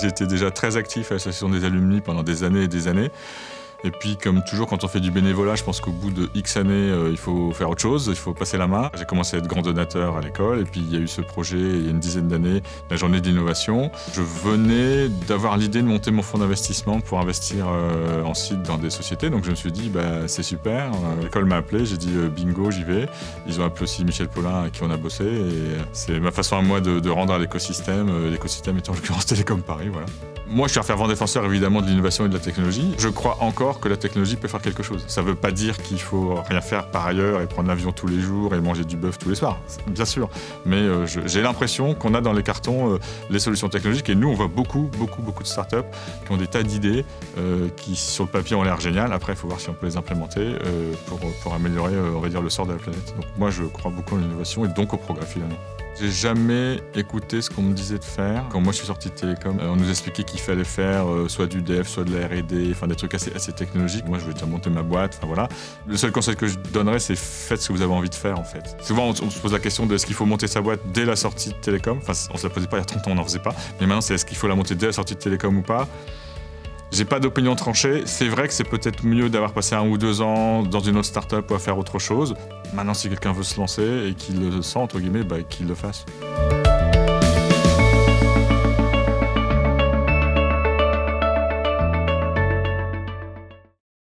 J'étais déjà très actif à l'association des alumni pendant des années et des années. Et puis, comme toujours, quand on fait du bénévolat, je pense qu'au bout de X années, il faut faire autre chose, il faut passer la main. J'ai commencé à être grand donateur à l'école, et puis il y a eu ce projet, il y a une dizaine d'années, la journée d'innovation. Je venais d'avoir l'idée de monter mon fonds d'investissement pour investir ensuite dans des sociétés. Donc je me suis dit, c'est super. L'école m'a appelé, j'ai dit bingo, j'y vais. Ils ont appelé aussi Michel Paulin, avec qui on a bossé. Et c'est ma façon à moi de rendre à l'écosystème, l'écosystème étant en l'occurrence Télécom Paris, voilà. Moi, je suis un fervent défenseur évidemment de l'innovation et de la technologie. Je crois encore que la technologie peut faire quelque chose. Ça ne veut pas dire qu'il faut rien faire par ailleurs et prendre l'avion tous les jours et manger du bœuf tous les soirs, bien sûr. Mais j'ai l'impression qu'on a dans les cartons les solutions technologiques et nous, on voit beaucoup de startups qui ont des tas d'idées qui, sur le papier, ont l'air géniales. Après, il faut voir si on peut les implémenter pour améliorer, on va dire, le sort de la planète. Donc moi, je crois beaucoup à l'innovation et donc au progrès finalement. J'ai jamais écouté ce qu'on me disait de faire. Quand moi je suis sorti de Télécom, on nous expliquait qu'il fallait faire soit du dev, soit de la R&D, enfin des trucs assez technologiques. Moi je veux déjà monter ma boîte, enfin voilà. Le seul conseil que je donnerais, c'est faites ce que vous avez envie de faire en fait. Souvent on se pose la question de est-ce qu'il faut monter sa boîte dès la sortie de Télécom. Enfin on se la posait pas il y a 30 ans, on n'en faisait pas. Mais maintenant c'est est-ce qu'il faut la monter dès la sortie de Télécom ou pas. J'ai pas d'opinion tranchée. C'est vrai que c'est peut-être mieux d'avoir passé 1 ou 2 ans dans une autre start-up ou à faire autre chose. Maintenant, si quelqu'un veut se lancer et qu'il le sent, entre guillemets, qu'il le fasse.